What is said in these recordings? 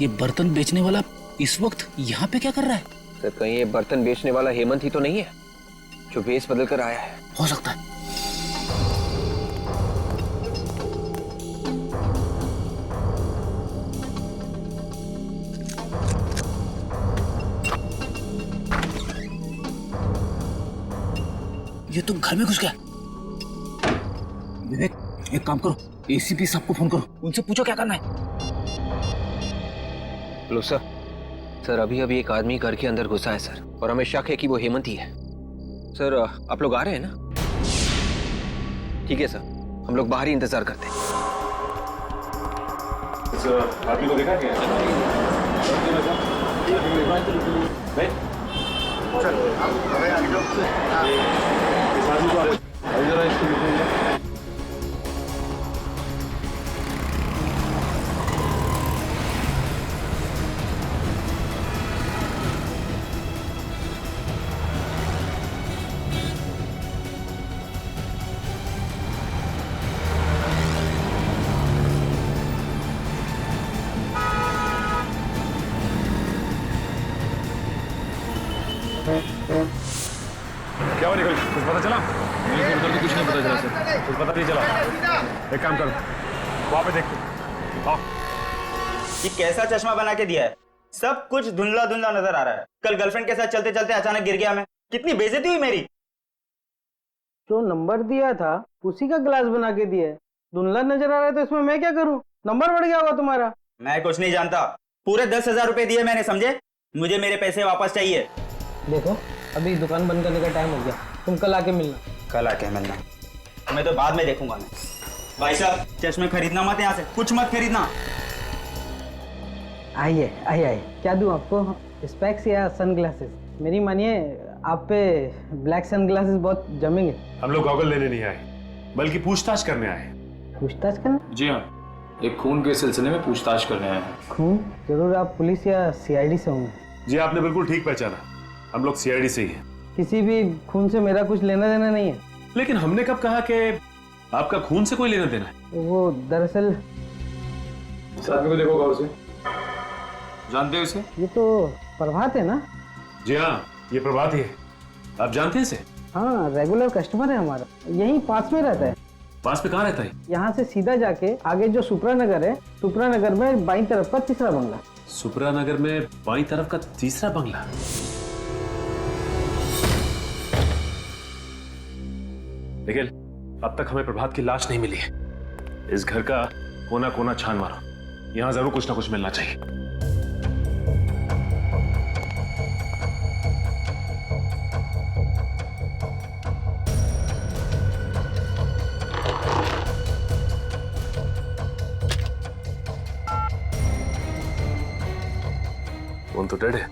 ये बर्तन बेचने वाला इस वक्त यहाँ पे क्या कर रहा है? सर कहीं ये बर्तन बेचने वाला हेमंत ही तो नहीं है जो भेष बदल कर आया है? हो सकता है। ये तो घर में घुस गया। विवेक, एक काम करो, एसीपी साहब को फोन करो, उनसे पूछो क्या करना है। लो सर, सर अभी अभी एक आदमी घर के अंदर घुसा है सर, और हमें शक है कि वो हेमंत ही है। सर आप लोग आ रहे हैं ना? ठीक है सर, हम लोग बाहर ही इंतजार करते हैं। आदमी को देखा क्या? क्या हुआ निकल? कुछ पता चला? उधर तो कुछ नहीं पता चला सर। कुछ पता नहीं चला। एक काम करो, वहां पे देखते। आओ। ये कैसा चश्मा बना के दिया है? सब कुछ धुंधला धुंधला नजर आ रहा है। कल गर्लफ्रेंड के साथ चलते चलते अचानक गिर गया मैं, कितनी बेइज्जती हुई मेरी। जो नंबर दिया था उसी का ग्लास बना के दिया है, धुंधला नजर आ रहा है तो इसमें मैं क्या करूं? नंबर बढ़ गया होगा तुम्हारा। मैं कुछ नहीं जानता, पूरे 10,000 रुपए दिए मैंने, समझे? मुझे मेरे पैसे वापस चाहिए। देखो अभी दुकान बंद करने का टाइम हो गया, तुम कल आके मिलना। कल आके मिलना? मैं तो बाद में देखूंगा। मैं भाई साहब, चश्मे खरीदना मत, यहाँ से कुछ मत खरीदना। आइए आइए आइए, क्या दूं आपको? स्पेक्स या सनग्लासेस? मेरी मानिए आप पे ब्लैक सनग्लासेस बहुत जमेंगे। हम लोग गॉगल लेने नहीं आए, बल्कि पूछताछ करने आए। पूछताछ करना? जी हाँ, एक खून के सिलसिले में पूछताछ करने आए हैं। खून? जरूर आप पुलिस या सीआईडी से होंगे। जी आपने बिल्कुल ठीक पहचाना, हम लोग सीआईडी से ही हैं। किसी भी खून से मेरा कुछ लेना देना नहीं है। लेकिन हमने कब कहा कि आपका खून से कोई लेना देना है? वो दरअसल इस आदमी को देखो गौर से, जानते हो इसे? ये तो प्रभात है ना? जी हाँ, ये प्रभात ही है। आप जानते हैं इसे? हाँ, रेगुलर कस्टमर है हमारा, यहीं पास में रहता है। पास में कहाँ रहता है? यहाँ से सीधा जाके आगे जो सुपरा नगर है, सुपरा नगर में बाईं तरफ का तीसरा बंगला। सुपरा नगर में बाईं तरफ का तीसरा बंगला? निखिल, अब तक हमें प्रभात की लाश नहीं मिली है। इस घर का कोना कोना छान मारो, यहाँ जरूर कुछ ना कुछ मिलना चाहिए। कौन तो डेड है?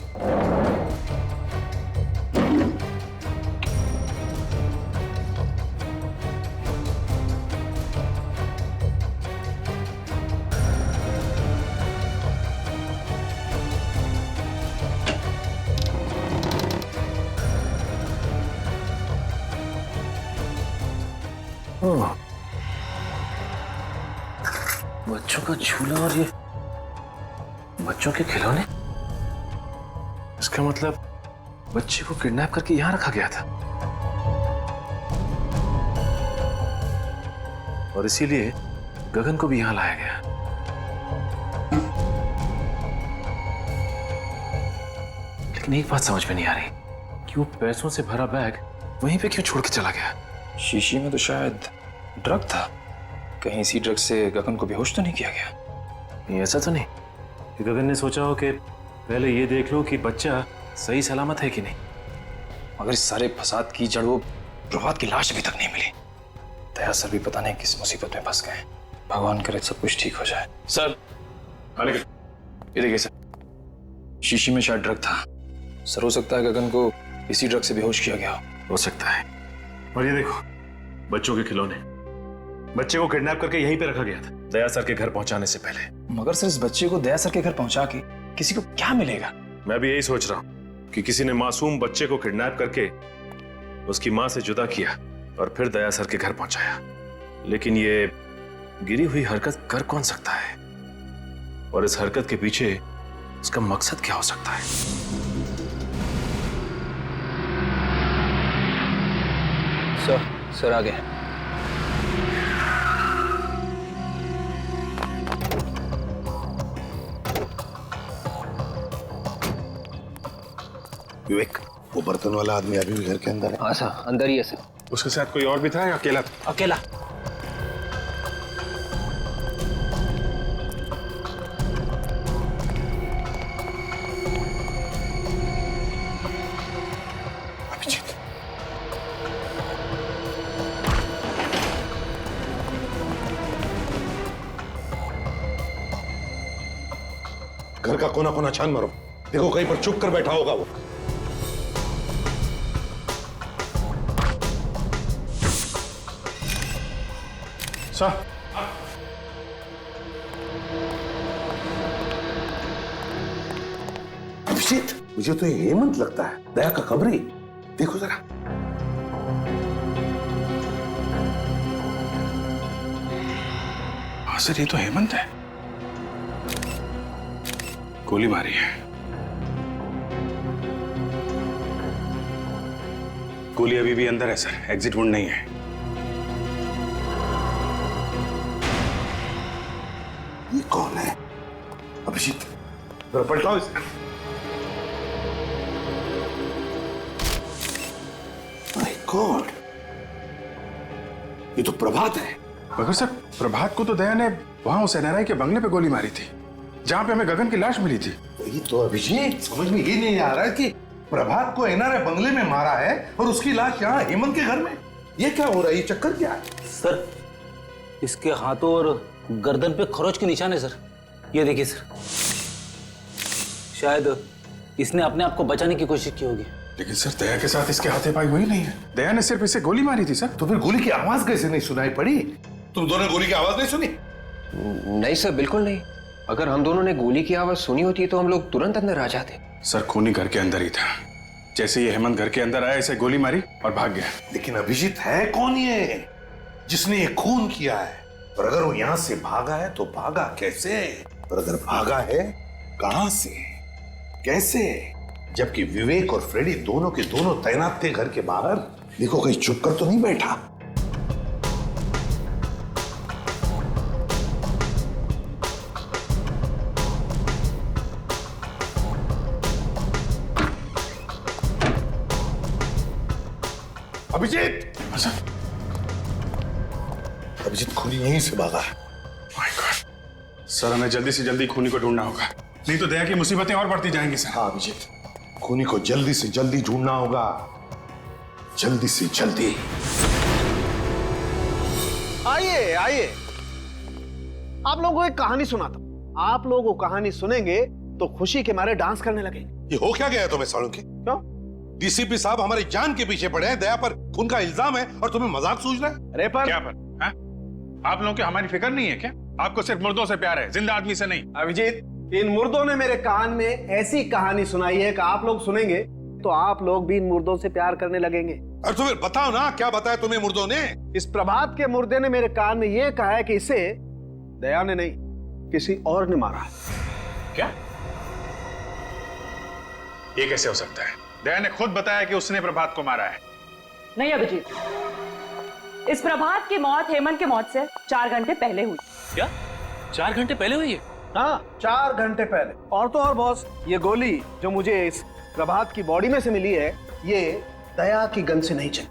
बच्चों का झूला और ये बच्चों के खिलौने। इसका मतलब बच्चे को किडनैप करके यहां रखा गया था, और इसीलिए गगन को भी यहां लाया गया। लेकिन एक बात समझ में नहीं आ रही कि वो पैसों से भरा बैग वहीं पे क्यों छोड़ के चला गया? शीशी में तो शायद ड्रग था, कहीं इसी ड्रग से गगन को बेहोश तो नहीं किया गया? ये ऐसा तो नहीं कि गगन ने सोचा हो कि पहले ये देख लो कि बच्चा सही सलामत है कि नहीं। मगर इस सारे फसाद की जड़ वो प्रभात की लाश अभी तक नहीं मिली। दया सर भी पता नहीं किस मुसीबत में फंस गए। भगवान करे सब कुछ ठीक हो जाए। सर ये देखिए सर, शीशी में शायद ड्रग था। सर हो सकता है गगन को इसी ड्रग से बेहोश किया गया हो सकता है। और ये देखो बच्चों के खिलौने, बच्चे को किडनैप करके यहीं पे रखा गया था दया सर के घर पहुंचाने से पहले। मगर सर इस बच्चे को दया सर के घर पहुंचा के किसी को क्या मिलेगा? मैं भी यही सोच रहा हूं कि किसी ने मासूम बच्चे को किडनैप करके उसकी मां से जुदा किया और फिर दया सर के घर पहुंचाया। लेकिन ये गिरी हुई हरकत कर कौन सकता है? और इस हरकत के पीछे उसका मकसद क्या हो सकता है? सर आ गए। विवेक, वो बर्तन वाला आदमी अभी भी घर के अंदर है? हाँ सर, अंदर ही है सर। उसके साथ कोई और भी था या अकेला था? अकेला। अभिजीत, घर का कोना कोना छान मारो, देखो कहीं पर चुप कर बैठा होगा वो। सर, अभिजीत, मुझे तो ये हेमंत लगता है, दया का खबरी। देखो जरा। हाँ सर, ये तो हेमंत है। गोली मारी है। गोली अभी भी अंदर है सर, एग्जिट वुंड नहीं है। ये कौन है? अभिजीत, जरा पलटाओ इसे। माय गॉड, ये तो प्रभात है। मगर सर, प्रभात को तो दया ने वहां उस एनआरआई के बंगले पे गोली मारी थी, जहां पे हमें गगन की लाश मिली थी। वही तो अभिजीत, समझ में ये नहीं आ रहा है कि प्रभात को एनआरआई बंगले में मारा है और उसकी लाश यहाँ हेमंत के घर में। ये क्या हो रहा है? ये चक्कर क्या है? सर, इसके हाथों और गर्दन पे खरोच के निशान है सर। ये देखिए सर, शायद इसने अपने आप को बचाने की कोशिश की होगी। लेकिन सर, दया के साथ इसके हाथे पाई हुई नहीं है। दया ने सिर्फ इसे गोली मारी थी सर। तो फिर गोली की आवाज कैसे नहीं सुनाई पड़ी? तुम दोनों ने गोली की आवाज नहीं सुनी? नहीं सर, बिल्कुल नहीं। अगर हम दोनों ने गोली की आवाज सुनी होती तो हम लोग तुरंत अंदर आ जाते। सर, खूनी घर के अंदर ही था। जैसे ये हेमंत घर के अंदर आया, इसे गोली मारी और भाग गया। लेकिन अभिजीत, है कौन ये जिसने ये खून किया है? और अगर वो यहां से भागा है तो भागा कैसे? और अगर भागा है, कहां से, कैसे? जबकि विवेक और फ्रेडी दोनों के दोनों तैनात थे घर के बाहर। देखो कहीं चुप कर तो नहीं बैठा। अभिजीत, अभिजीत खूनी यहीं से भागा है। माय गॉड, सर हमें जल्दी से जल्दी खूनी को ढूंढना होगा, नहीं तो दया की मुसीबतें और बढ़ती जाएंगी सर। हाँ अभिजीत, खूनी को जल्दी से जल्दी ढूंढना होगा, जल्दी से जल्दी। आइए आइए, आप लोगों को एक कहानी सुनाता हूं। आप लोग वो कहानी सुनेंगे तो खुशी के मारे डांस करने लगेंगे। ये हो क्या गया तुम्हें सालों के? क्यों? डीसीपी साहब हमारी जान के पीछे पड़े हैं, दया पर खून का इल्जाम है और तुम्हें मजाक सूझ रहा है? अरे पर क्या पर? हाँ? आप लोगों की हमारी फिक्र नहीं है क्या? आपको सिर्फ मुर्दों से प्यार है, जिंदा आदमी से नहीं। अभिजीत, इन मुर्दों ने मेरे कान में ऐसी कहानी सुनाई है कि आप लोग सुनेंगे तो आप लोग भी इन मुर्दों से प्यार करने लगेंगे। और तुम्हें बताओ ना, क्या बताया तुम्हें मुर्दों ने? इस प्रभात के मुर्दे ने मेरे कान में यह कहा है कि इसे दया ने नहीं, किसी और ने मारा है। क्या? ये कैसे हो सकता है? दया ने खुद बताया कि उसने प्रभात को मारा है। नहीं अभिजीत, इस प्रभात की मौत हेमंत की मौत से 4 घंटे पहले हुई। क्या 4 घंटे पहले हुई है? हाँ, 4 घंटे पहले। और तो और बॉस, ये गोली जो मुझे इस प्रभात की बॉडी में से मिली है, ये दया की गन से नहीं चली।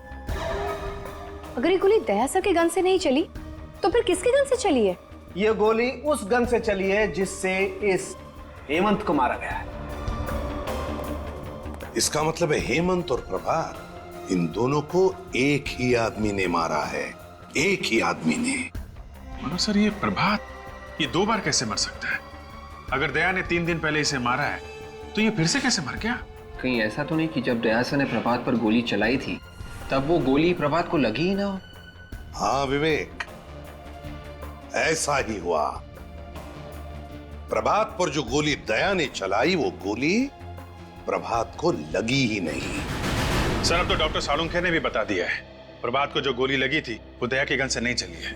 अगर ये गोली दया सर के गन से नहीं चली तो फिर किसके गन से चली है? ये गोली उस गन से चली है जिससे इस हेमंत को मारा गया है। इसका मतलब है हेमंत और प्रभात, इन दोनों को एक ही आदमी ने मारा है, एक ही आदमी ने। मगर सर, ये प्रभात ये 2 बार कैसे मर सकता है? अगर दया ने 3 दिन पहले इसे मारा है तो ये फिर से कैसे मर गया? कहीं ऐसा तो नहीं कि जब दया सर ने प्रभात पर गोली चलाई थी तब वो गोली प्रभात को लगी ही ना हो? हाँ विवेक, ऐसा ही हुआ। प्रभात पर जो गोली दया ने चलाई, वो गोली प्रभात को लगी ही नहीं। सर, अब तो डॉक्टर सालुंखे ने भी बता दिया है, प्रभात को जो गोली लगी थी वो दया के गन से नहीं चली है।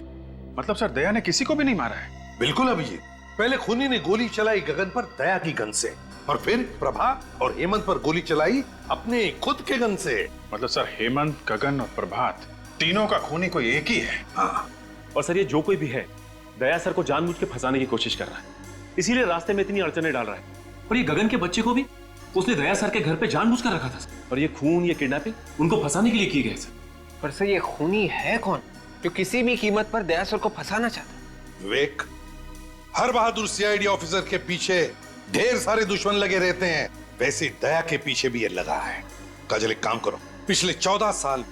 मतलब सर, दया ने किसी को भी नहीं मारा है। बिल्कुल अभिजीत, पहले खूनी ने गोली चलाई गगन पर दया की गन से, और फिर प्रभा और हेमंत पर गोली चलाई अपने खुद के गन से। मतलब सर, हेमंत, गगन और प्रभात तीनों का खूनी कोई एक ही है। हाँ, और सर ये जो कोई भी है, दया सर को जानबूझ के फंसाने की कोशिश कर रहा है, इसीलिए रास्ते में इतनी अड़चने डाल रहा है। और ये गगन के बच्चे को भी उसने दया सर के घर पे जानबूझ कर रखा था और ये खून, ये किडनैपिंग उनको फंसाने के लिए किए गए सर। पर सर, ये खूनी है कौन जो किसी भी कीमत पर दया सर को फंसाना चाहता है? विवेक, हर बहादुर सीआईडी ऑफिसर के पीछे ढेर सारे दुश्मन लगे रहते हैं, वैसे दया के पीछे भी ये लगा है। काजल, एक काम करो, पिछले 14 साल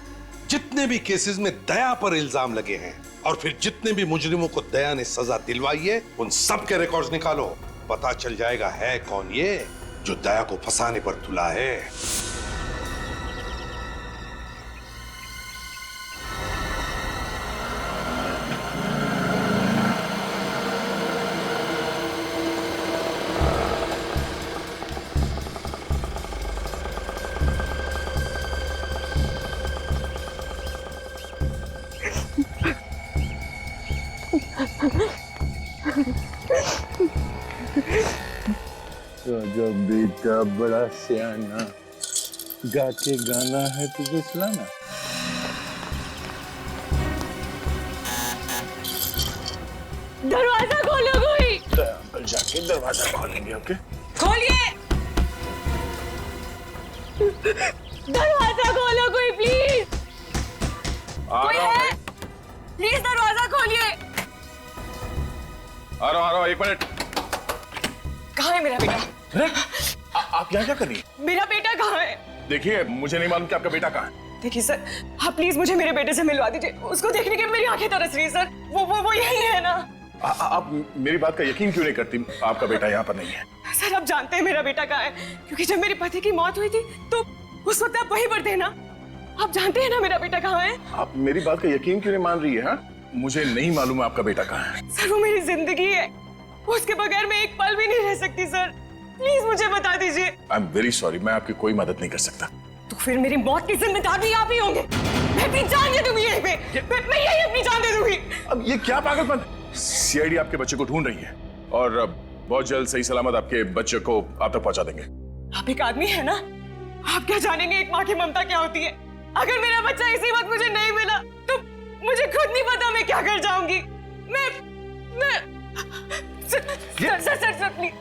जितने भी केसेस में दया पर इल्जाम लगे हैं और फिर जितने भी मुजरिमों को दया ने सजा दिलवाई है, उन सब के रिकॉर्ड्स निकालो। पता चल जाएगा है कौन ये जो दया को फंसाने पर तुला है। तो जब बेटा बड़ा सियाना, गा के गाना है तुझे सुनाना। दरवाजा खोलो कोई। अंकल जाके दरवाजा खोलेंगे। ओके, खोलिए, दरवाजा खोलो कोई प्लीज। कोई है? प्लीज दरवाजा खोलिए। आ रहा हूँ, एक मिनट। कहाँ है मेरा बेटा? अरे आप यहाँ क्या कर रही हैं? मेरा बेटा कहाँ है? देखिए, मुझे नहीं मालूम कि आपका बेटा कहाँ है। देखिए सर, आप प्लीज मुझे मेरे बेटे से मिलवा दीजिए। उसको देखने के मेरी आंखें तरस रही है सर। वो यही है ना? आप मेरी बात का यकीन क्यों नहीं करती? आपका बेटा यहाँ पर नहीं है। सर, आप जानते हैं मेरा बेटा कहाँ है, क्योंकि जब मेरे पति की मौत हुई थी तो उस वक्त आप वहीं पर थे ना। आप जानते हैं ना मेरा बेटा कहाँ है? आप मेरी बात का यकीन क्यों नहीं मान रही है? हाँ, मुझे नहीं मालूम आपका बेटा कहाँ है। सर, वो मेरी जिंदगी है, उसके बगैर मैं एक पल भी नहीं रह सकती सर। प्लीज मुझे बता दीजिए। आई एम वेरी सॉरी, मैं आपकी कोई मदद नहीं कर सकता। तो फिर मेरी मौत की जिम्मेदार भी आप ही होंगे। मैं अपनी जान दे दूंगी यहीं पे। मैं यही अपनी जान दे दूंगी। अब ये क्या पागलपन? सीआईडी आपके बच्चे को ढूंढ रही है और बहुत जल्द सही सलामत आपके बच्चे को आप तक पहुंचा देंगे। आप एक आदमी है ना, आप क्या जानेंगे एक माँ की ममता क्या होती है। अगर मेरा बच्चा इसी वक्त मुझे नहीं मिला तो मुझे खुद नहीं पता मैं क्या कर जाऊंगी। सर प्लीज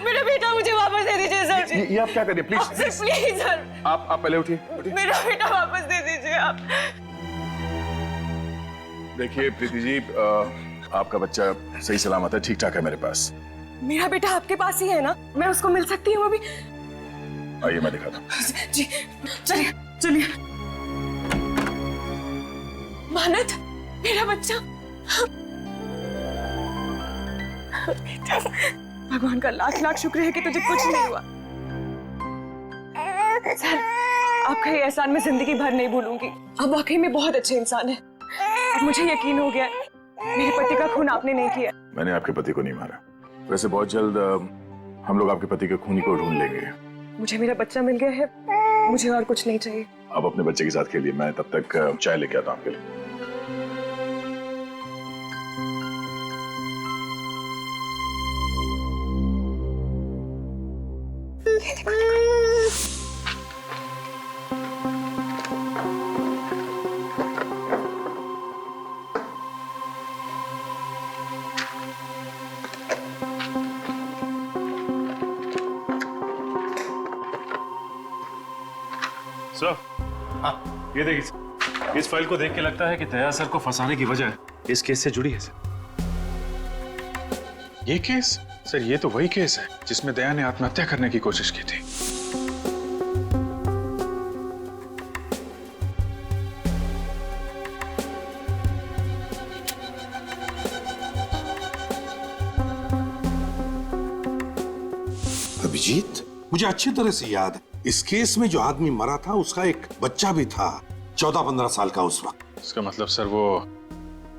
मेरा बेटा मुझे वापस दे दीजिए सर। ये आप क्या करिए प्लीज। सर प्लीज सर, आप पहले उठिए। मेरा बेटा वापस दे दीजिए आप। देखिए प्रीति जी, आपका बच्चा सही सलामत है, ठीक ठाक है मेरे पास। मेरा बेटा आपके पास ही है ना? मैं उसको मिल सकती हूँ अभी? आइए मैं दिखाता हूँ। जी चलिए चलिए। मानत, मेरा बच्चा। भगवान का लाख लाख शुक्र है कि तुझे कुछ नहीं हुआ। सर, आपका ये एहसान मैं जिंदगी भर नहीं भूलूंगी। आप वाकई में बहुत अच्छे इंसान हैं। अब मुझे यकीन हो गया मेरे पति का खून आपने नहीं किया। मैंने आपके पति को नहीं मारा। वैसे बहुत जल्द हम लोग आपके पति के खूनी को ढूंढ लेंगे। मुझे मेरा बच्चा मिल गया है, मुझे और कुछ नहीं चाहिए। आप अपने बच्चे के साथ खेलिए, मैं तब तक चाय लेके आता हूँ आपके लिए। सर, हाँ, ये देखिए, इस फाइल को देख के लगता है कि दया सर को फंसाने की वजह इस केस से जुड़ी है सर। ये केस? सर, ये तो वही केस है जिसमें दया ने आत्महत्या करने की कोशिश की थी। अभिजीत, मुझे अच्छी तरह से याद है, इस केस में जो आदमी मरा था उसका एक बच्चा भी था, 14-15 साल का उस वक्त। इसका मतलब सर वो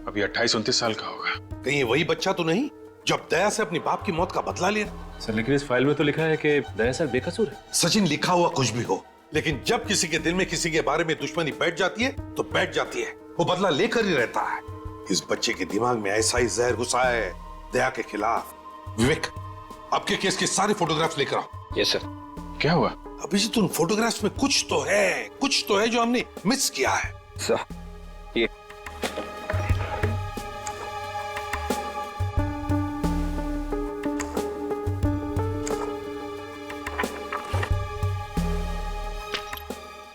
अभी 28-29 साल का होगा। कहीं ये वही बच्चा तो नहीं जब दया से अपने बाप की मौत का बदला लिया? सर, लेकिन इस फाइल में तो लिखा है कि दया सर बेकसूर है। सचिन, लिखा हुआ कुछ भी हो, लेकिन जब किसी के दिल में किसी के बारे में दुश्मनी बैठ जाती है तो बैठ जाती है, वो बदला लेकर ही रहता है। इस बच्चे के दिमाग में ऐसा ही जहर घुसा है दया के खिलाफ विवेक, आपके केस के सारे फोटोग्राफ्स लेकर आओ। Yes sir. क्या हुआ? अभिजीत, उन फोटोग्राफ्स में कुछ तो है जो हमने मिस किया है। सर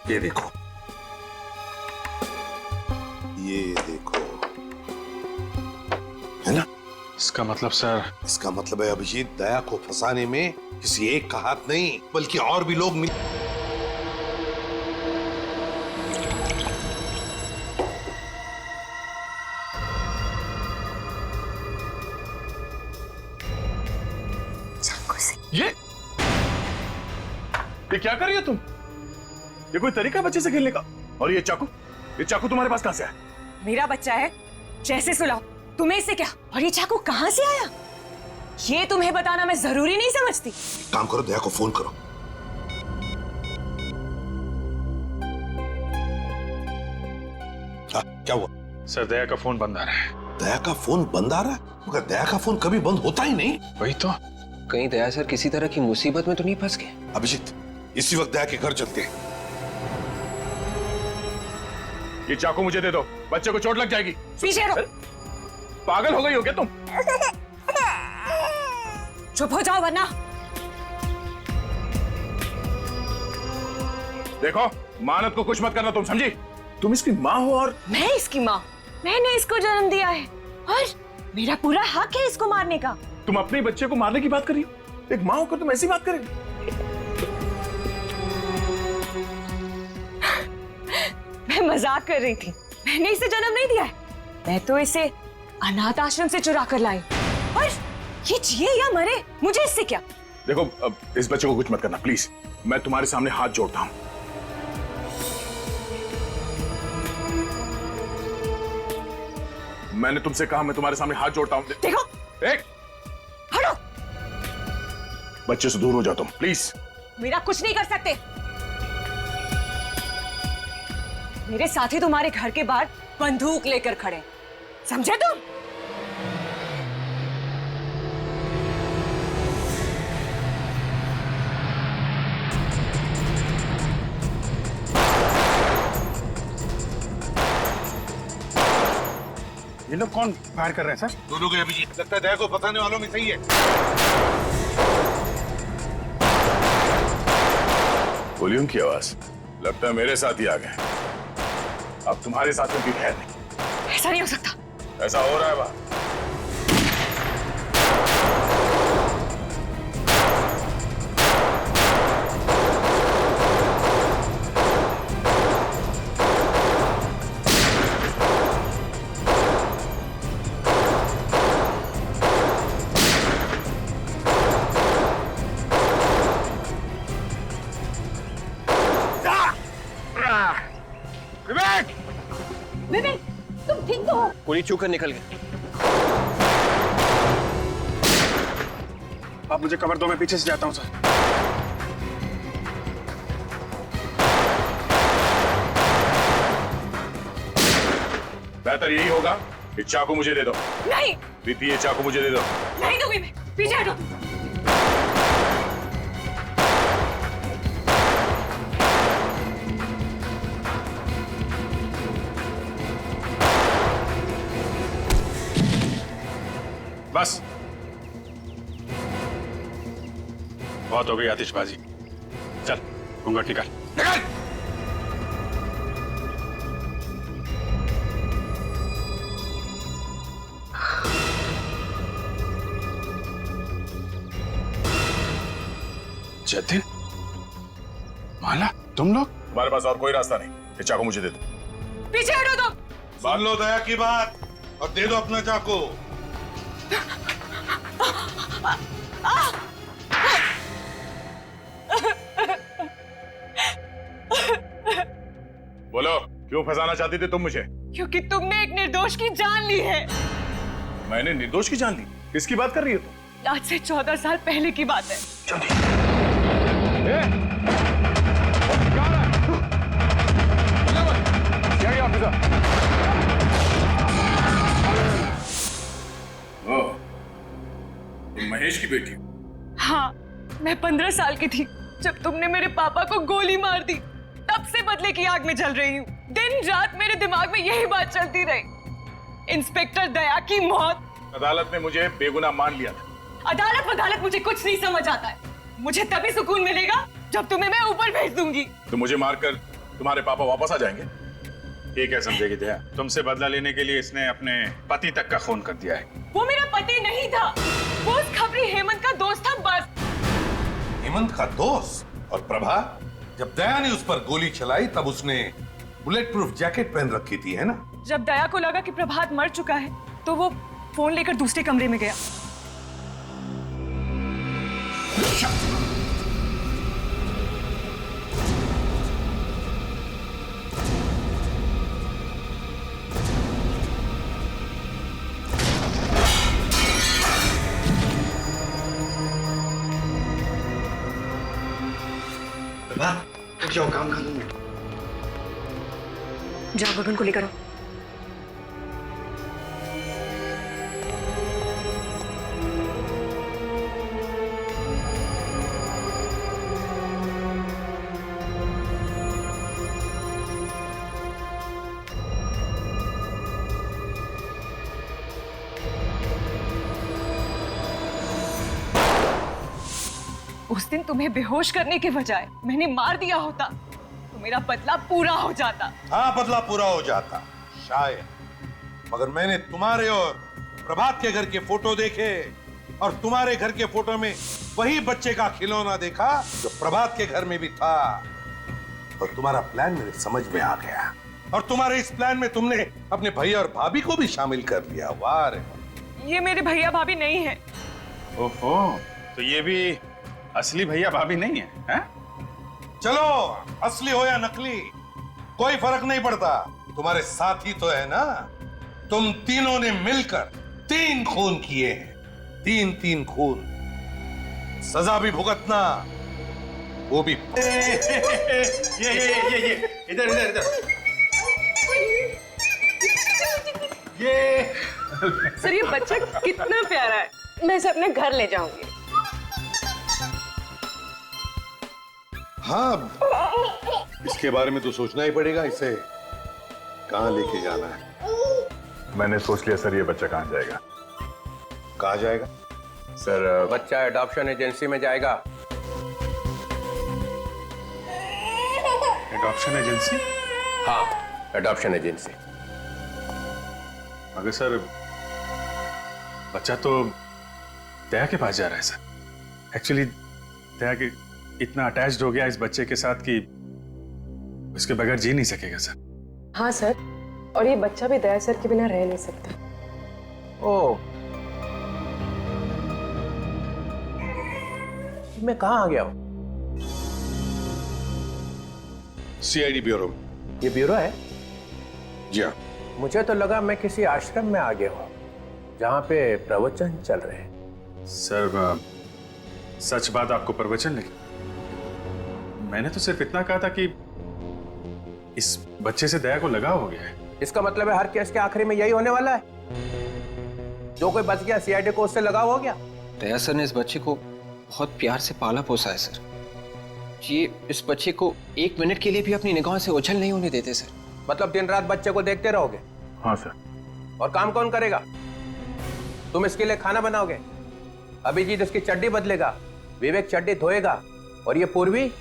ये देखो, ये देखो, है ना? इसका मतलब सर? इसका मतलब है अभिजीत, दया को फंसाने में किसी एक का हाथ नहीं बल्कि और भी लोग मिल। ये क्या कर रही हो तुम? ये कोई तरीका बच्चे से खेलने का? और ये चाकू तुम्हारे पास कहां से आया? मेरा बच्चा है, जैसे सुलाओ। तुम्हें इससे क्या? और ये चाकू कहां से आया? ये तुम्हें बताना मैं जरूरी नहीं समझती। काम करो, दया को फोन करो। क्या हुआ? सर, दया का फोन बंद आ रहा है। दया का फोन बंद आ रहा है? मगर दया का फोन कभी बंद होता ही नहीं। वही तो। कहीं दया सर किसी तरह की मुसीबत में तो नहीं फंस गए? अभिजीत, इसी वक्त दया के घर चलते हैं। ये चाकू मुझे दे दो, बच्चे को चोट लग जाएगी। पीछे हटो। पागल हो गई हो क्या तुम? चुप हो जाओ वरना। देखो, मानत को कुछ मत करना, तुम समझी? तुम इसकी माँ हो और मैं इसकी माँ। मैंने इसको जन्म दिया है और मेरा पूरा हक है इसको मारने का। तुम अपने बच्चे को मारने की बात कर रही हो? एक माँ होकर तुम ऐसी बात करेगी? मैं मजाक कर रही थी। मैंने इसे जन्म नहीं दिया है, मैं तो इसे अनाथ आश्रम से चुरा कर लाई। और ये जिए या मरे, मुझे इससे क्या? देखो, अब इस बच्चे को कुछ मत करना प्लीज। मैं तुम्हारे सामने हाथ जोड़ता हूं। मैंने तुमसे कहा, मैं तुम्हारे सामने हाथ जोड़ता हूं। देखो, एक हटो। बच्चे से दूर हो जाओ तुम, प्लीज। मेरा कुछ नहीं कर सकते। मेरे साथी तुम्हारे घर के बाहर बंदूक लेकर खड़े, समझे तुम? ये लोग कौन फायर कर रहे हैं सर? दोनों के अभिजीत, लगता है दया को फंसाने वालों में सही है। वॉल्यूम की आवाज, लगता है मेरे साथ ही आ गए। अब तुम्हारे साथ में भी खैर नहीं। ऐसा नहीं हो सकता। ऐसा हो रहा है बात। विवेक! विवेक, तुम ठीक तो हो? गोली चूक कर निकल गए। आप मुझे कवर दो, मैं पीछे से जाता हूं सर। बेहतर यही होगा, ये चाकू मुझे दे दो। नहीं। प्रीति, ये चाकू मुझे दे दो। नहीं दूंगी मैं, पीछे हटो। बस, बहुत हो गई आतिशबाजी। चल, घूंघट निकाल। निकाल! जतिन, माला, तुम लोग? तुम्हारे पास और कोई रास्ता नहीं, ये चाकू मुझे दे दो। पीछे हटो तुम। सुन लो दया की बात और दे दो अपना चाकू। बोलो, क्यों फंसाना चाहती थी तुम मुझे? क्योंकि तुमने एक निर्दोष की जान ली है। मैंने निर्दोष की जान ली? किसकी बात कर रही हो तुम? आज से 14 साल पहले की बात है। महेश 15 साल की थी जब तुमने मेरे पापा को गोली मार दी। तब से बदले की आग में जल रही हूँ। दिन रात मेरे दिमाग में यही बात चलती रही। इंस्पेक्टर दया की मौत। अदालत ने मुझे बेगुनाह मान लिया था। अदालत मुझे कुछ नहीं समझ आता है। मुझे तभी सुकून मिलेगा जब तुम्हें मैं ऊपर भेज दूंगी। तो मुझे मारकर तुम्हारे पापा वापस आ जाएंगे? ये क्या समझेगी दया? तुमसे बदला लेने के लिए इसने अपने पति तक का खून कर दिया है। वो मेरा पति नहीं था, वो उस खबरी हेमंत का दोस्त था बस। हेमंत का दोस्त? और प्रभा, जब दया ने उस पर गोली चलाई तब उसने बुलेट प्रूफ जैकेट पहन रखी थी, है ना? जब दया को लगा कि प्रभात मर चुका है तो वो फोन लेकर दूसरे कमरे में गया। जाओ काम कर लो। जाओ गगन को लेकर आओ। उस दिन तुम्हें बेहोश करने के बजाय मैंने मार दिया होता तो मेरा बदला पूरा हो जाता। हाँ, बदला पूरा हो जाता शायद, मगर मैंने तुम्हारे और प्रभात के घर के फोटो देखे और तुम्हारे घर के फोटो में वही बच्चे का खिलौना देखा जो प्रभात के घर में भी था। और तुम्हारा प्लान मेरे समझ में आ गया और तुम्हारे इस प्लान में तुमने अपने भैया और भाभी को भी शामिल कर लिया। वाह रे! ये मेरे भैया भाभी नहीं है। ओहो, तो ये भी असली भैया भाभी नहीं है, हैं? चलो, असली हो या नकली कोई फर्क नहीं पड़ता, तुम्हारे साथी तो है ना। तुम तीनों ने मिलकर 3 खून किए हैं, 3 खून। सजा भी भुगतना, वो भी। ये इधर इधर इधर। ये सर, ये बच्चा कितना प्यारा है। मैं इसे अपने घर ले जाऊंगी। हाँ, इसके बारे में तो सोचना ही पड़ेगा, इसे कहाँ लेके जाना है। मैंने सोच लिया सर, ये बच्चा कहाँ जाएगा। कहाँ जाएगा सर? बच्चा एडॉप्शन एजेंसी में जाएगा। Adoption agency? हाँ, एडॉप्शन एजेंसी। मगर सर, बच्चा तो दया के पास जा रहा है सर। एक्चुअली दया के इतना अटैच्ड हो गया इस बच्चे के साथ कि उसके बगैर जी नहीं सकेगा सर। हाँ सर, और ये बच्चा भी दया सर के बिना रह नहीं सकता। ओह, मैं कहाँ आ गया हूँ? CID bureau. ये ब्यूरो है? जी हाँ। मुझे तो लगा मैं किसी आश्रम में आ गया हूँ जहाँ पे प्रवचन चल रहे हैं। सर, सच बात आपको प्रवचन लगी? मैंने तो सिर्फ इतना कहा था कि इस बच्चे से दया को लगाव हो गया है। इसका मतलब है हर केस के आखिरी में यही होने वाला है। जो कोई बच गया सीआईडी को उससे लगाव हो गया। दया सर ने इस बच्चे को बहुत प्यार से पाला पोसा है सर। ये इस बच्चे को 1 मिनट के लिए भी अपनी निगाहों से ओझल नहीं होने देते सर। मतलब दिन रात बच्चे को देखते रहोगे? हाँ सर। और काम कौन करेगा? तुम इसके लिए खाना बनाओगे, अभिजीत इसकी चड्डी बदलेगा, विवेक चड्डी धोएगा, और ये पूर्वी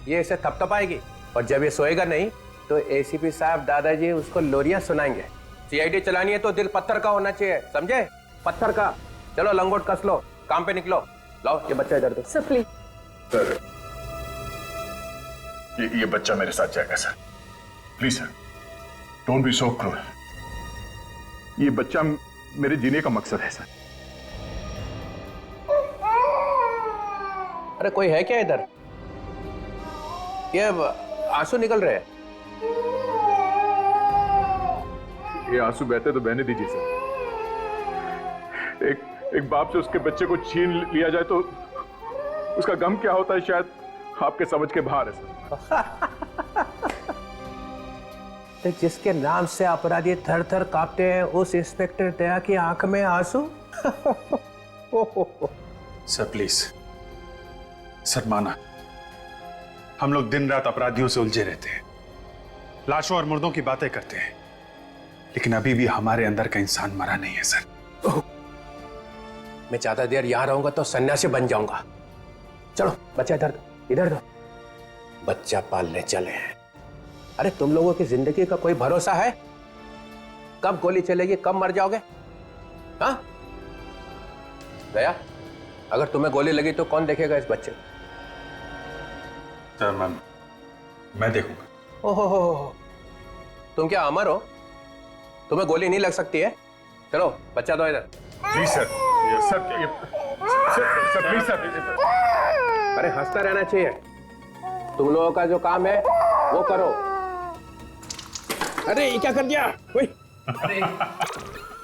ये इसे थपथपाएगी। और जब ये सोएगा नहीं तो एसीपी साहब दादाजी उसको लोरियां सुनाएंगे। सीआईडी चलानी है तो दिल पत्थर का होना चाहिए, समझे? पत्थर का। चलो लंगोट कस लो, काम पे निकलो। लाओ ये बच्चा इधर दो। Sir please. सर, ये बच्चा मेरे साथ जाएगा sir. Please sir, don't be so cruel. ये बच्चा मेरे जीने का मकसद है सर। अरे कोई है क्या इधर? ये आंसू निकल रहे हैं। ये आंसू बहते तो बहने दीजिए सर। एक बाप से उसके बच्चे को छीन लिया जाए तो उसका गम क्या होता है, शायद आपके समझ के बाहर है सर। तो जिसके नाम से अपराधी थर थर कांपते हैं, उस इंस्पेक्टर दया की आंख में आंसू। सर प्लीज सर माना, हम लोग दिन रात अपराधियों से उलझे रहते हैं, लाशों और मुर्दों की बातें करते हैं, लेकिन अभी भी हमारे अंदर का इंसान मरा नहीं है सर। मैं ज्यादा देर यहां रहूंगा तो सन्यासी बन जाऊंगा। चलो बच्चा इधर दो, इधर दो। बच्चा पालने चले हैं। अरे तुम लोगों की जिंदगी का कोई भरोसा है? कब गोली चलेगी, कब मर जाओगे? हाँ दया, अगर तुम्हें गोली लगी तो कौन देखेगा इस बच्चे को? सर मैं देखूंगा। ओहो, तुम क्या अमर हो? तुम्हें गोली नहीं लग सकती है? चलो बच्चा दो इधर। Please sir, sir please sir. अरे हंसता रहना चाहिए। तुम लोगों का जो काम है वो करो। अरे ये क्या कर दिया?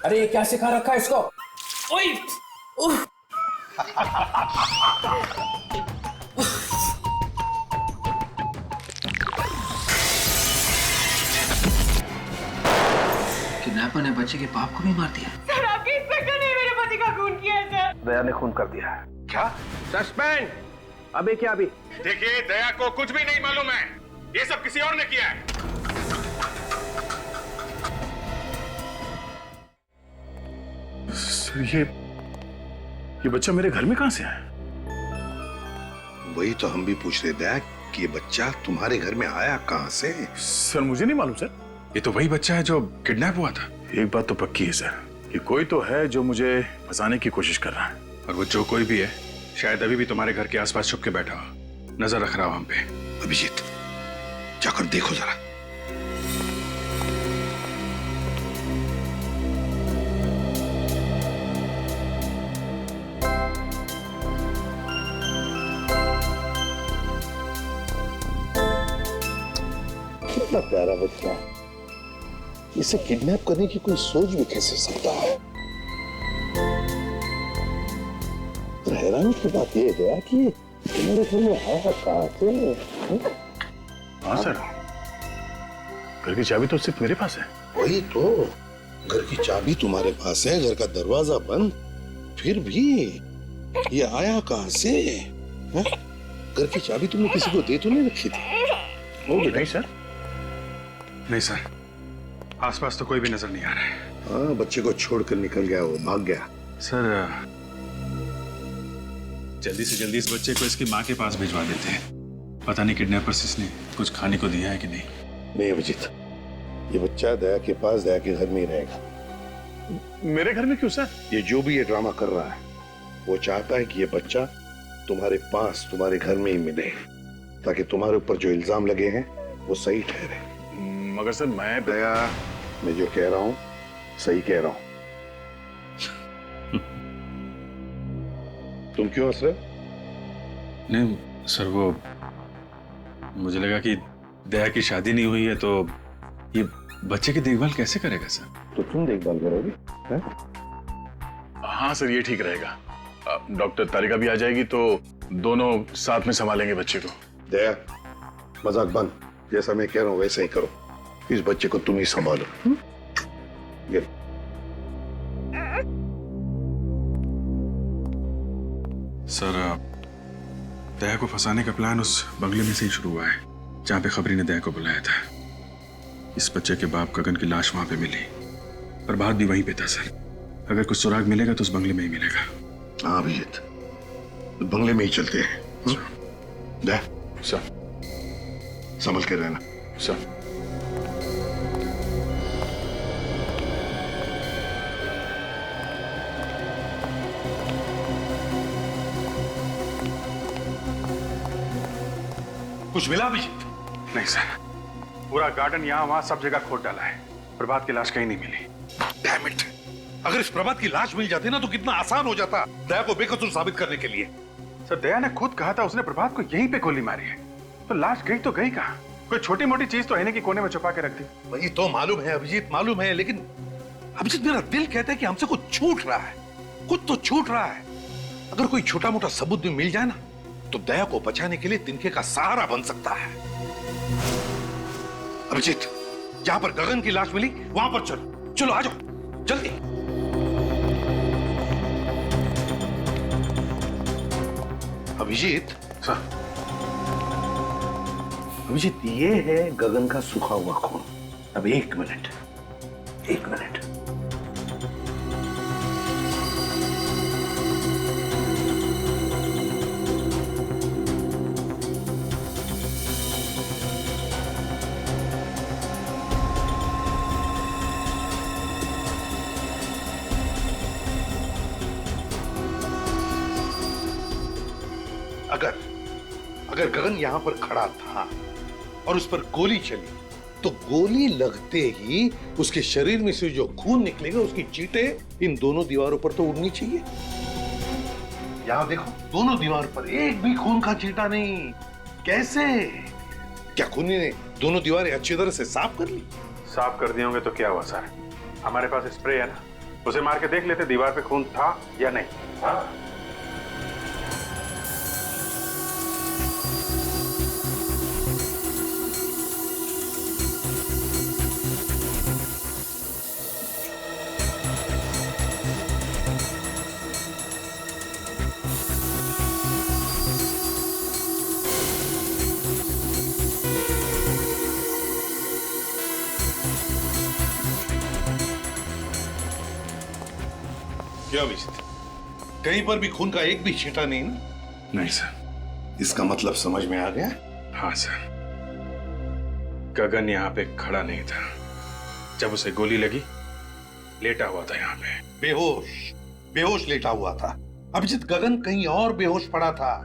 अरे ये क्या सिखा रखा है इसको? किडनैपर ने बच्चे के बाप को भी मार दिया। सर आपके इंस्पेक्टर ने मेरे पति का खून किया है सर। दया ने खून कर दिया है। क्या? सस्पेंड। अभी क्या? अभी देखिए, दया को कुछ भी नहीं मालूम है, ये सब किसी और ने किया है। सर ये बच्चा मेरे घर में कहां से आया? वही तो हम भी पूछ रहे दया कि ये बच्चा तुम्हारे घर में आया कहां से? सर मुझे नहीं मालूम सर। ये तो वही बच्चा है जो किडनैप हुआ था। एक बात तो पक्की है सर कि कोई तो है जो मुझे फंसाने की कोशिश कर रहा है, और वो जो कोई भी है शायद अभी भी तुम्हारे घर के आसपास छुप के बैठा हो, नजर रख रहा हो हम पे। अभिजीत जाकर देखो जरा। कितना प्यारा बच्चा, इसे किडनैप करने की कोई सोच भी कैसे सकता है? हैरानी की बात यह है कि मेरे घर में आया कहां से? हाँ सर, घर की चाबी तो सिर्फ मेरे पास है। वही तो, घर की चाबी तुम्हारे पास है, घर का दरवाजा बंद, फिर भी ये आया कहां से? घर की चाबी तुमने किसी को दे तो नहीं रखी थी? नहीं सर, नहीं सर, आसपास तो कोई भी नजर नहीं आ रहा है। हाँ, बच्चे को छोड़कर निकल गया, वो भाग गया। सर जल्दी से जल्दी इस बच्चे को इसकी माँ के पास भिजवा देते हैं। पता नहीं किडनैपर्स इसने कुछ खाने को दिया है कि नहीं। नहीं अभिजीत, ये बच्चा दया के पास, दया के घर में ही रहेगा। मेरे घर में क्यों सर? ये जो भी ये ड्रामा कर रहा है, वो चाहता है कि ये बच्चा तुम्हारे पास, तुम्हारे घर में ही मिले, ताकि तुम्हारे ऊपर जो इल्जाम लगे हैं वो सही ठहरे। मगर सर दया, मैं जो कह रहा हूं सही कह रहा हूं। तुम क्यों हंस रहे? नहीं सर, वो मुझे लगा कि दया की शादी नहीं हुई है तो ये बच्चे की देखभाल कैसे करेगा सर? तो तुम देखभाल करोगे? हाँ सर, ये ठीक रहेगा। डॉक्टर तारिका भी आ जाएगी तो दोनों साथ में संभालेंगे बच्चे को। दया, मजाक बंद, जैसा मैं कह रहा हूं वैसे ही करो। इस बच्चे को तुम ही संभालो। ये सर, दया को फंसाने का प्लान उस बंगले में से ही शुरू हुआ है जहां पे खबरी ने दया को बुलाया था। इस बच्चे के बाप गगन की लाश वहां पे मिली, प्रभात भी वहीं पे था सर। अगर कुछ सुराग मिलेगा तो उस बंगले में ही मिलेगा। हाँ अभिजीत, बंगले में ही चलते हैं। दया सर, संभल के रहना। सर कुछ मिला अभिजीत? नहीं सर, पूरा गार्डन यहाँ वहाँ सब जगह खोद डाला है, प्रभात की लाश कहीं नहीं मिली। Damn it! अगर इस प्रभात की लाश मिल जाती ना तो कितना आसान हो जाता दया को बेकसूर साबित करने के लिए। सर दया ने खुद कहा था उसने प्रभात को यहीं पे गोली मारी है, तो लाश गई तो गई कहाँ? कोई छोटी मोटी चीज तो है नहीं कि कोने में छुपा के रख दी। वही तो मालूम है अभिजीत, मालूम है, लेकिन अभिजीत मेरा दिल कहता है कि हमसे कुछ छूट रहा है, कुछ तो छूट रहा है। अगर कोई छोटा मोटा सबूत भी मिल जाए ना तो दया को बचाने के लिए तिनके का सहारा बन सकता है। अभिजीत, जहां पर गगन की लाश मिली वहां पर चलो, चलो आ जाओ जल्दी। अभिजीत, अभिजीत, ये है गगन का सूखा हुआ खून। अब 1 मिनट, 1 मिनट। अगर गगन यहां पर खड़ा था और उस पर गोली चली तो गोली लगते ही उसके शरीर में से जो खून निकलेगा उसकी चींटें इन दोनों दीवारों पर तो उड़नी चाहिए। यहां देखो, दोनों दीवार पर एक भी खून का चींटा नहीं। कैसे? क्या खूनी ने दोनों दीवारें अच्छी तरह से साफ कर ली? साफ कर दिए होंगे तो क्या हुआ सर? हमारे पास स्प्रे है ना, उसे मार के देख लेते दीवार पे खून था या नहीं। हाँ? क्या अभिजीत, कहीं पर भी खून का एक भी छींटा नहीं ना? नहीं सर। इसका मतलब समझ में आ गया? हाँ सर, गगन यहाँ पे खड़ा नहीं था जब उसे गोली लगी, लेटा हुआ था यहाँ पे। बेहोश लेटा हुआ था। अभिजीत, गगन कहीं और बेहोश पड़ा था।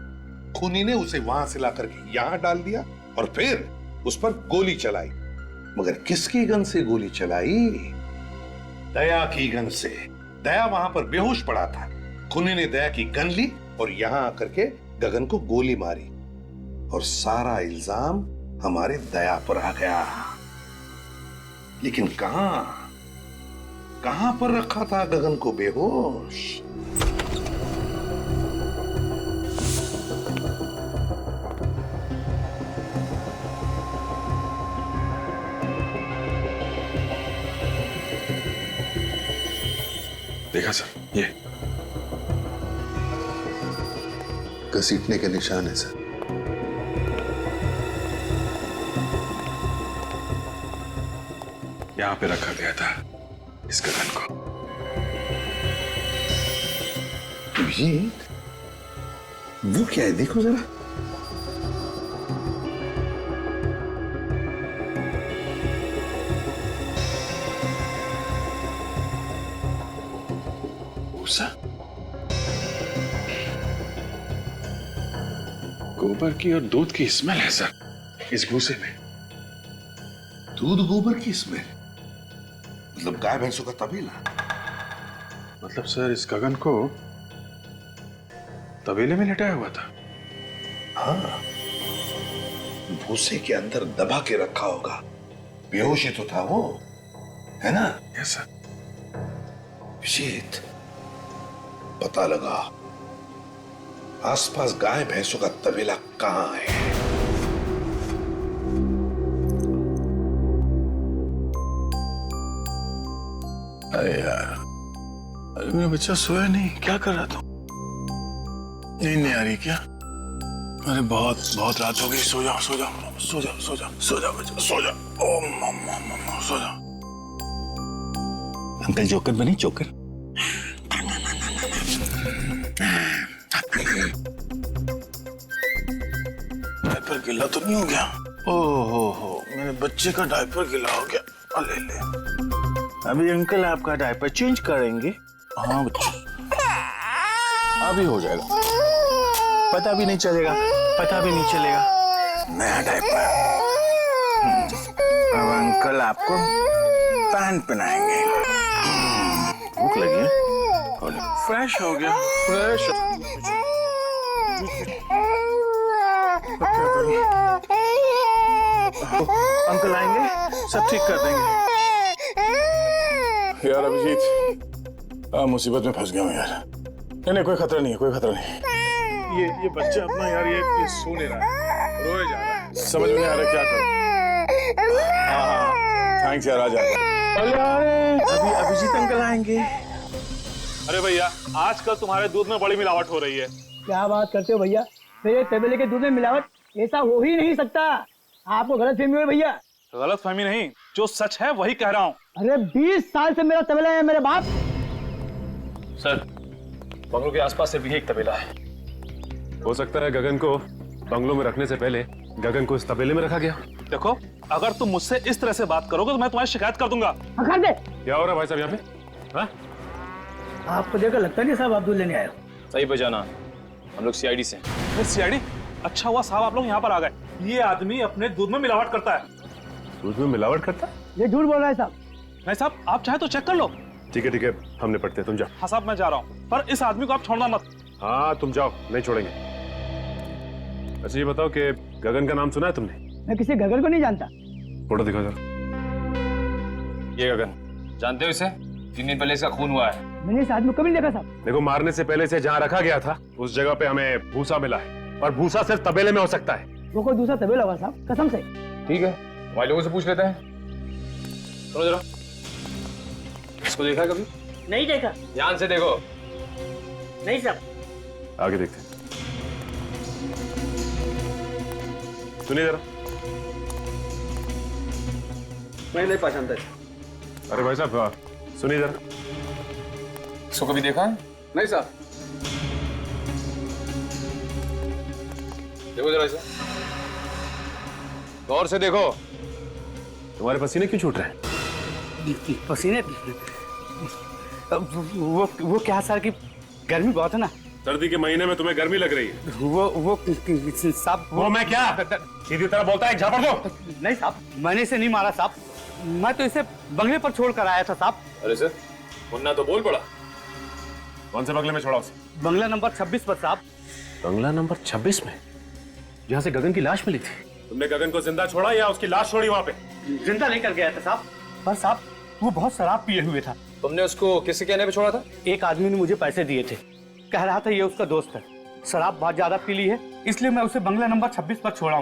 खूनी ने उसे वहां से लाकर के यहाँ डाल दिया और फिर उस पर गोली चलाई। मगर किसकी गन से गोली चलाई? दया की गन से। दया वहां पर बेहोश पड़ा था, खूनी ने दया की गन ली और यहां आकर के गगन को गोली मारी और सारा इल्जाम हमारे दया पर आ गया। लेकिन कहां पर रखा था गगन को बेहोश? देखा सर, ये घसीटने के निशान है सर। यहां पे रखा गया था इस गगन को। अभिजीत, वो क्या है? देखो जरा। गोबर की और दूध की स्मेल है सर इस भूसे में। दूध गोबर की स्मेल? मतलब गाय भैंसों का तबेला? मतलब सर इस गगन को तबेले में लेटाया हुआ था। हाँ, भूसे के अंदर दबा के रखा होगा। बेहोश ही तो था वो, है ना? Yes sir. अभिजीत, पता लगा आसपास गाय भैंसों का तबेला कहां है। अरे यार, अरे मेरा बच्चा सोया नहीं, क्या कर रहा था? नींद नहीं आ रही क्या? अरे बहुत रात हो गई, सो जाओ सो जाओ सो जाओ सो जाओ सो जाओ बच्चा, सो जाओ। ओ मम्मा सो जाओ। अंकल जोकर बने, जोकर। डायपर गीला तो नहीं हो गया? ओहो, मेरे बच्चे का डायपर गीला हो गया। ले अभी अंकल आपका डायपर चेंज करेंगे। हाँ बच्चों, अभी हो जाएगा, पता भी नहीं चलेगा, नया डायपर। अब अंकल आपको पैंट पहनाएंगे। भूख लगी है? फ्रेश हो गया, फ्रेश। अंकल आएंगे, सब ठीक कर देंगे। यार अभिजीत, मुसीबत में फंस गया हूँ यार। नहीं कोई खतरा नहीं है, कोई खतरा नहीं। ये बच्चा अपना यार ये सो नहीं रहा है, रोए जा रहा है, समझ में नहीं आ रहा क्या करूं। हाँ, थैंक्स यार, आ जाओ। अभी अभिजीत अंकल आएंगे। अरे भैया, आजकल तुम्हारे दूध में बड़ी मिलावट हो रही है। क्या बात करते हो भैया? मेरे तबेले के दूध में मिलावट ऐसा हो ही नहीं सकता। आपको गलत फहमी हुई भैया। गलत फहमी नहीं, जो सच है वही कह रहा हूँ। अरे 20 साल से मेरा तबेला है मेरे बाप। सर, बंगलों के आसपास से भी एक तबेला है। हो सकता है गगन को बंगलों में रखने से पहले गगन को इस तबेले में रखा गया। देखो, अगर तुम मुझसे इस तरह से बात करोगे तो मैं तुम्हारी शिकायत कर दूंगा। कर दे। क्या हो रहा है भाई साहब यहाँ पे? हाँ? आपको देखकर लगता नहीं साहब आप दूध लेने आए हो। सही बजाना, हम लोग सीआईडी से। सीआईडी? अच्छा हुआ साहब आप लोग यहाँ पर आ गए। ये आदमी अपने दूध में मिलावट करता है। दूध में मिलावट करता? ये झूठ बोल रहा है साहब। नहीं साहब, आप चाहे तो चेक कर लो। ठीक है, हम निपटते हैं, तुम जाओ। हाँ साहब, मैं जा रहा हूँ, पर इस आदमी को आप छोड़ना मत। हाँ तुम जाओ, नहीं छोड़ेंगे। अच्छा ये बताओ कि गगन का नाम सुना है तुमने? मैं किसी गगन को नहीं जानता। फोटो दिखाओ जरा। ये गगन, जानते हो इसे? 3 दिन पहले इसका खून हुआ है। मैंने इस आदमी को कभी नहीं देखा साहब। देखो, मारने से पहले से जहाँ रखा गया था उस जगह पे हमें भूसा मिला है, और भूसा सिर्फ तबेले में हो सकता है। वो कोई दूसरा तबेला होगा साहब, कसम से। ठीक है, हमारे लोगों से पूछ लेते हैं। सुनो जरा, इसको देखा कभी? नहीं देखा। ध्यान से देखो। नहीं साहब। आगे देखते हैं। सुनिए जरा। मैं नहीं पहचानता। अरे भाई साहब सुनिए जरा। इसको कभी देखा है? नहीं साहब। देखो जरा इसे, गौर से देखो। तुम्हारे पसीने क्यों छूट रहे हैं? पसीने? वो क्या सर की गर्मी बहुत है ना। सर्दी के महीने में तुम्हें गर्मी लग रही है? वो साहब। वो मैं क्या? सीधी तरह बोलता है, एक झापड़ दो। नहीं साहब, मैंने इसे नहीं मारा साहब, मैं तो इसे बंगले पर छोड़ कर आया था साहब। अरे सर, मुन्ना तो बोल पड़ा। कौन से बंगले में छोड़ा उसे? बंगला नंबर 26 पर साहब। बंगला नंबर 26 में, जहाँ से गगन की लाश मिली थी? तुमने गगन को जिंदा छोड़ा या उसकी लाश छोड़ी वहाँ पे? जिंदा लेकर गया था साहब, पर साहब वो बहुत शराब पिए हुए था। तुमने उसको किससे कहने पे छोड़ा था? एक आदमी ने मुझे पैसे दिए थे, कह रहा था ये उसका दोस्त है, शराब बहुत ज्यादा पी ली है, इसलिए मैं उसे बंगला नंबर 26 पर छोड़ा हूं।